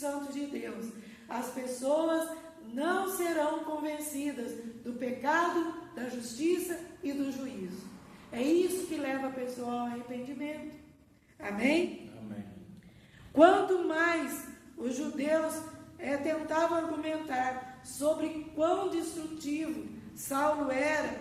Santo de Deus, as pessoas não serão convencidas do pecado, da justiça e do juízo. É isso que leva a pessoa ao arrependimento. Amém? Amém. Quanto mais os judeus tentavam argumentar sobre quão destrutivo Saulo era,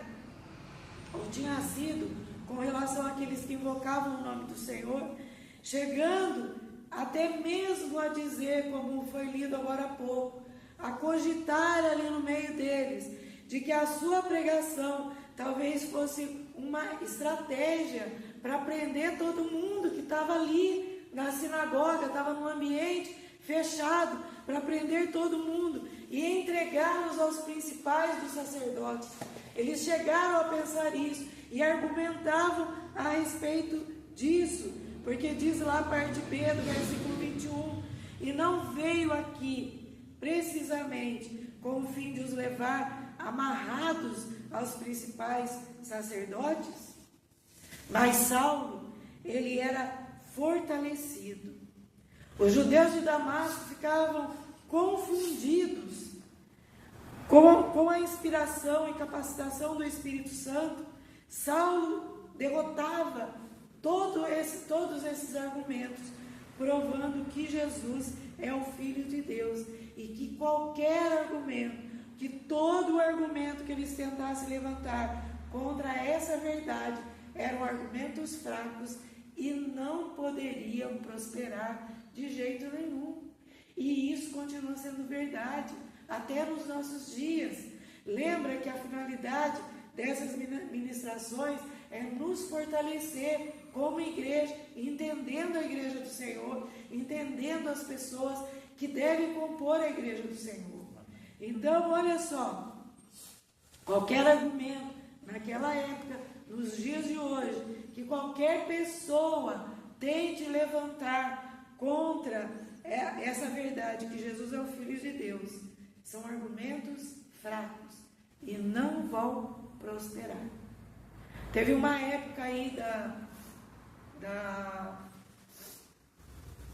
ou tinha sido, com relação àqueles que invocavam o nome do Senhor, chegando até mesmo a dizer, como foi lido agora há pouco, a cogitar ali no meio deles, de que a sua pregação talvez fosse uma estratégia para prender todo mundo que estava ali na sinagoga, estava num ambiente fechado, para prender todo mundo e entregá-los aos principais dos sacerdotes. Eles chegaram a pensar isso e argumentavam a respeito disso, porque diz lá a parte B do versículo 21, e não veio aqui precisamente com o fim de os levar amarrados aos principais sacerdotes. Mas Saulo, ele era fortalecido. Os judeus de Damasco ficavam confundidos com a inspiração e capacitação do Espírito Santo. Saulo derrotava todos esses argumentos, provando que Jesus é o Filho de Deus e que qualquer argumento, que todo argumento que eles tentassem levantar contra essa verdade eram argumentos fracos e não poderiam prosperar de jeito nenhum. E isso continua sendo verdade até nos nossos dias. Lembra que a finalidade dessas ministrações é nos fortalecer como igreja, entendendo a igreja do Senhor, entendendo as pessoas que devem compor a igreja do Senhor. Então, olha só, qualquer argumento naquela época, nos dias de hoje, que qualquer pessoa tente levantar contra essa verdade que Jesus é o Filho de Deus, são argumentos fracos e não vão prosperar. Teve uma época aí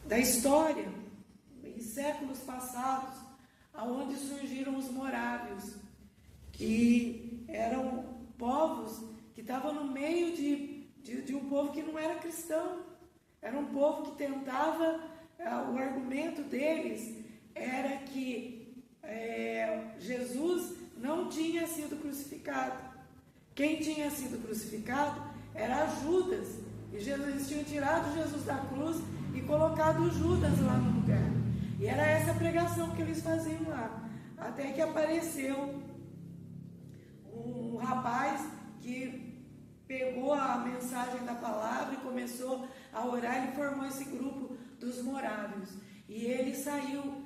da história, em séculos passados, aonde surgiram os morávios, que eram povos que estavam no meio de um povo que não era cristão. Era um povo que tentava, o argumento deles era que Jesus não tinha sido crucificado. Quem tinha sido crucificado era Judas. E eles tinham tirado Jesus da cruz e colocado Judas lá no lugar. E era essa pregação que eles faziam lá. Até que apareceu um rapaz que pegou a mensagem da palavra e começou a orar. Ele formou esse grupo dos morávios. E ele saiu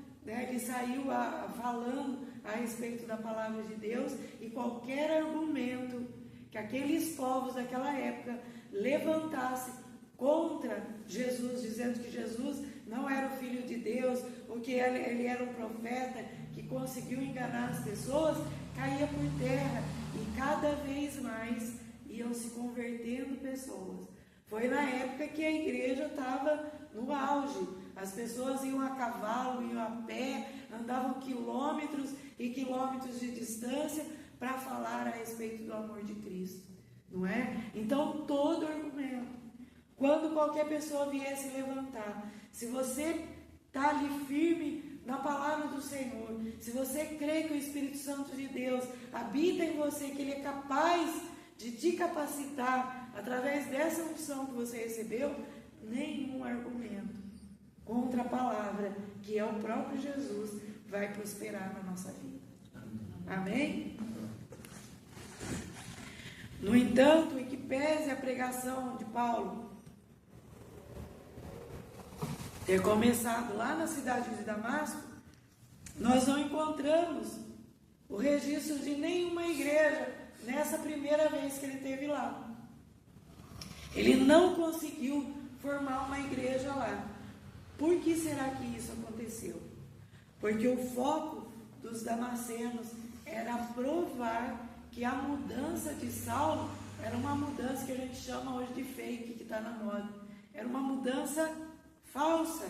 falando a respeito da palavra de Deus, e qualquer argumento que aqueles povos daquela época levantassem contra Jesus, dizendo que Jesus não era o Filho de Deus, ou que ele era um profeta que conseguiu enganar as pessoas, caía por terra, e cada vez mais iam se convertendo pessoas. Foi na época que a igreja estava no auge. As pessoas iam a cavalo, iam a pé, andavam quilômetros e quilômetros de distância para falar a respeito do amor de Cristo, não é? Então, todo argumento, quando qualquer pessoa viesse levantar, se você está ali firme na palavra do Senhor, se você crê que o Espírito Santo de Deus habita em você, que Ele é capaz de te capacitar através dessa unção que você recebeu, nenhum argumento contra a palavra, que é o próprio Jesus, vai prosperar na nossa vida. Amém? No entanto, em que pese a pregação de Paulo ter começado lá na cidade de Damasco, nós não encontramos o registro de nenhuma igreja nessa primeira vez que ele esteve lá. Ele não conseguiu formar uma igreja lá. Por que será que isso aconteceu? Porque o foco dos damascenos era provar que a mudança de Saulo era uma mudança que a gente chama hoje de fake, que está na moda. Era uma mudança falsa.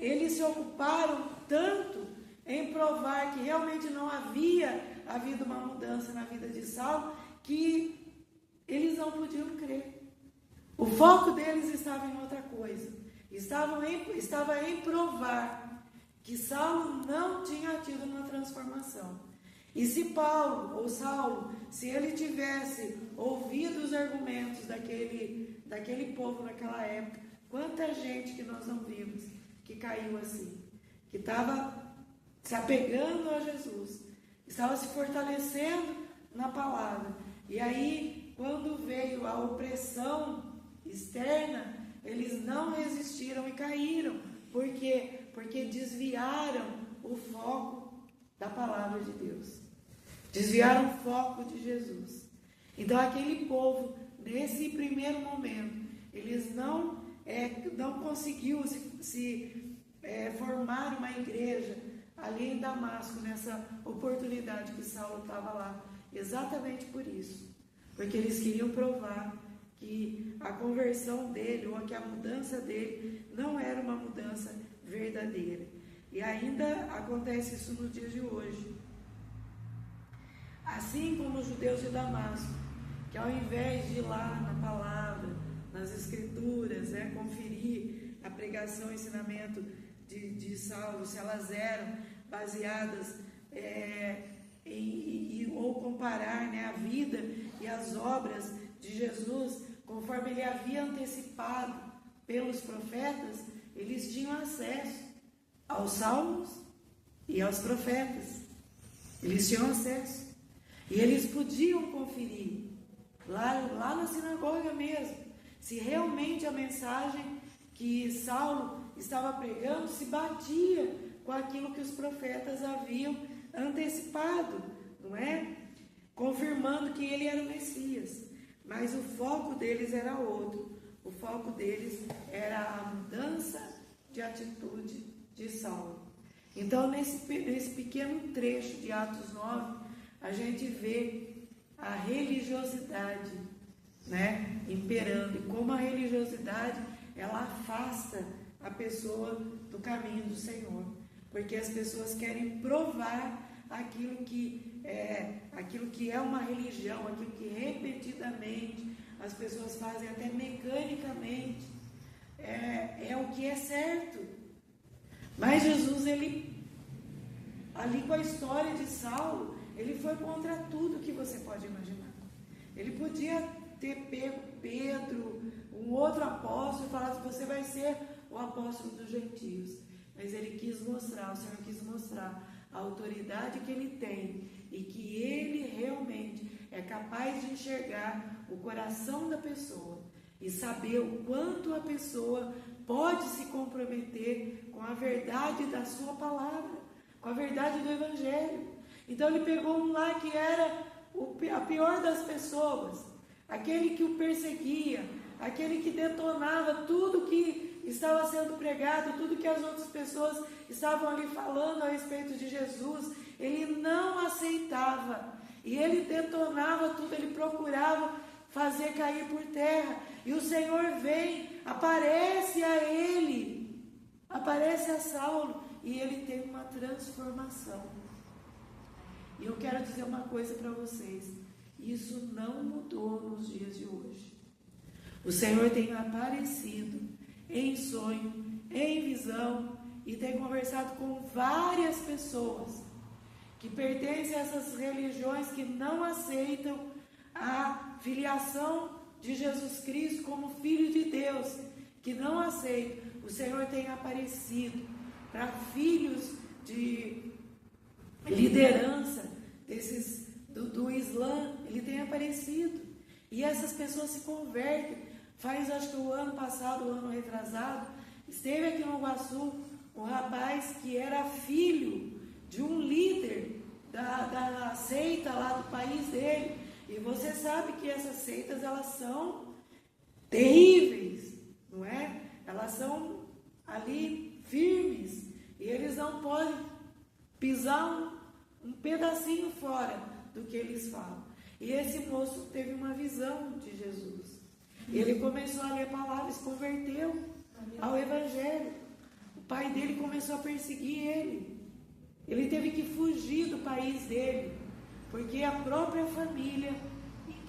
eles se ocuparam tanto em provar que realmente não havia havido uma mudança na vida de Saulo, que eles não podiam crer. O foco deles estava em outra coisa. Estava em provar que Saulo não tinha tido uma transformação. E se Paulo ou Saulo, se ele tivesse ouvido os argumentos daquele povo naquela época, quanta gente que nós não vimos que caiu assim, que estava se apegando a Jesus, estava se fortalecendo na palavra. E aí, quando veio a opressão externa, eles não resistiram e caíram. Por quê? Porque desviaram o foco da palavra de Deus. Desviaram o foco de Jesus. Então, aquele povo, nesse primeiro momento, eles não conseguiu formar uma igreja ali em Damasco, nessa oportunidade que Saulo estava lá. Exatamente por isso. Porque eles queriam provar que a conversão dele, ou que a mudança dele, não era uma mudança verdadeira. E ainda acontece isso nos dias de hoje. Assim como os judeus de Damasco, que ao invés de ir lá na palavra, nas escrituras, conferir a pregação e ensinamento de Saulo, se elas eram baseadas ou comparar a vida e as obras de Jesus, conforme ele havia antecipado pelos profetas, eles tinham acesso aos salmos e aos profetas. Eles tinham acesso. E eles podiam conferir, lá na sinagoga mesmo, se realmente a mensagem que Saulo estava pregando se batia com aquilo que os profetas haviam antecipado, não é? Confirmando que ele era o Messias. Mas o foco deles era outro. O foco deles era a mudança de atitude de Saulo. Então, nesse pequeno trecho de Atos 9, a gente vê a religiosidade, imperando. E como a religiosidade, ela afasta a pessoa do caminho do Senhor. Porque as pessoas querem provar aquilo que é uma religião, aquilo que repetidamente as pessoas fazem, até mecanicamente, é o que é certo. Mas Jesus, ali com a história de Saulo, ele foi contra tudo que você pode imaginar. Ele podia ter pego Pedro, um outro apóstolo, e falado: você vai ser o apóstolo dos gentios. Mas ele quis mostrar, o Senhor quis mostrar a autoridade que ele tem e que ele realmente é capaz de enxergar o coração da pessoa e saber o quanto a pessoa pode se comprometer com a verdade da sua palavra, com a verdade do Evangelho. Então ele pegou um lá que era a pior das pessoas, aquele que o perseguia, aquele que detonava tudo que estava sendo pregado, tudo que as outras pessoas estavam ali falando a respeito de Jesus. Ele não aceitava e ele detonava tudo, ele procurava fazer cair por terra. E o Senhor vem, aparece a ele, aparece a Saulo, e ele tem uma transformação. E eu quero dizer uma coisa para vocês: isso não mudou nos dias de hoje. O Senhor tem aparecido em sonho, em visão, e tem conversado com várias pessoas que pertencem a essas religiões que não aceitam a filiação de Jesus Cristo como Filho de Deus, que não aceitam. O Senhor tem aparecido para filhos de liderança do Islã. Ele tem aparecido, e essas pessoas se convertem. Acho que o ano passado, o ano retrasado, esteve aqui no Iguaçu um rapaz que era filho de um líder da seita lá do país dele. E você sabe que essas seitas, elas são terríveis, não é? Elas são ali firmes, e eles não podem pisar um pedacinho fora do que eles falam. E esse moço teve uma visão de Jesus. Ele começou a ler a palavra e se converteu ao Evangelho. pai dele começou a perseguir ele. Ele teve que fugir do país dele, porque a própria família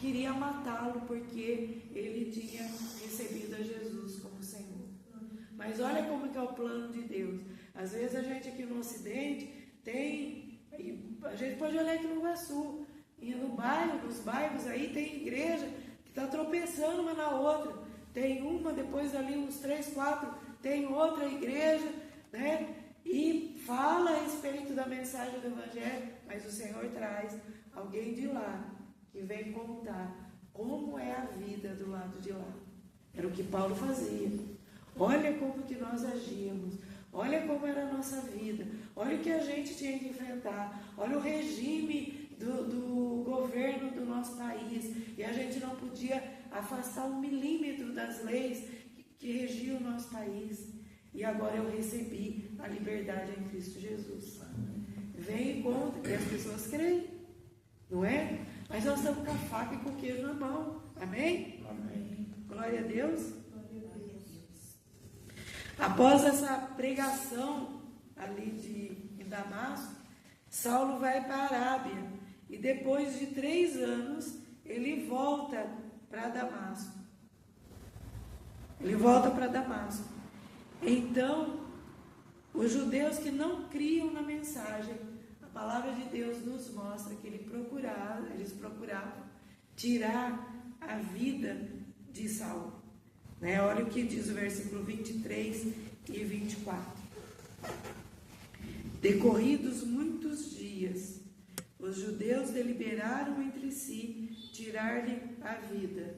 queria matá-lo, porque ele tinha recebido a Jesus como Senhor. Mas olha como que é o plano de Deus. Às vezes a gente aqui no Ocidente a gente pode olhar aqui no Iguaçu, e nos bairros aí tem igreja que está tropeçando uma na outra. Tem uma, depois ali uns 3, 4, tem outra igreja, né? E fala a respeito da mensagem do Evangelho, mas o Senhor traz alguém de lá que vem contar como é a vida do lado de lá. Era o que Paulo fazia. Olha como que nós agíamos, olha como era a nossa vida, olha o que a gente tinha que enfrentar, olha o regime do governo do nosso país, e a gente não podia afastar 1 milímetro das leis que regiam o nosso país. E agora eu recebi a liberdade em Cristo Jesus. Vem e conta, e as pessoas creem, não é? Mas nós estamos com a faca e com o queijo na mão. Amém? Amém. Glória a Deus. Após essa pregação ali em Damasco, Saulo vai para a Arábia. E depois de 3 anos, ele volta para Damasco. Então, os judeus que não criam na mensagem, a palavra de Deus nos mostra que eles procuravam tirar a vida de Saulo. Né? Olha o que diz o versículo 23 e 24. Decorridos muitos dias, os judeus deliberaram entre si tirar-lhe a vida.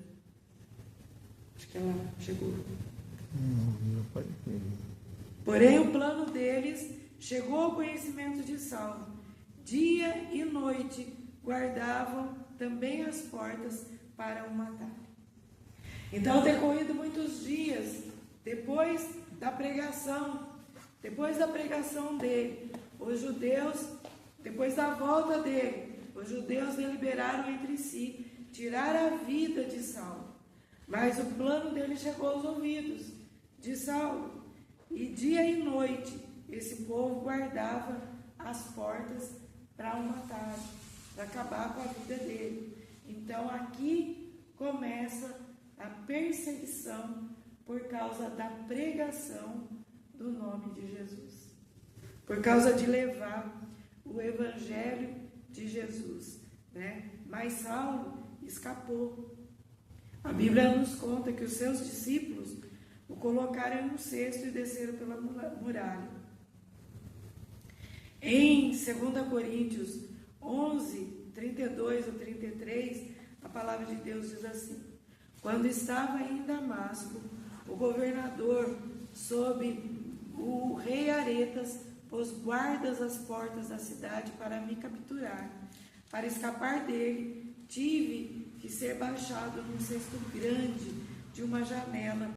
Acho que ela chegou. Porém, o plano deles chegou ao conhecimento de Saulo. Dia e noite guardavam também as portas para o matar. Então, decorrido muitos dias, depois da pregação dele, os judeus, depois da volta dele, os judeus deliberaram entre si tirar a vida de Saulo. Mas o plano dele chegou aos ouvidos de Saulo. E dia e noite, esse povo guardava as portas para o matar, para acabar com a vida dele. Então, aqui começa a perseguição por causa da pregação do nome de Jesus, por causa de levar o Evangelho de Jesus, né? Mas Saulo escapou. A Bíblia nos conta que os seus discípulos o colocaram em um cesto e desceram pela muralha. Em 2 Coríntios 11, 32 ou 33, a palavra de Deus diz assim: quando estava em Damasco, o governador, sob o rei Aretas, pôs guardas às portas da cidade para me capturar. Para escapar dele, tive que ser baixado num cesto grande de uma janela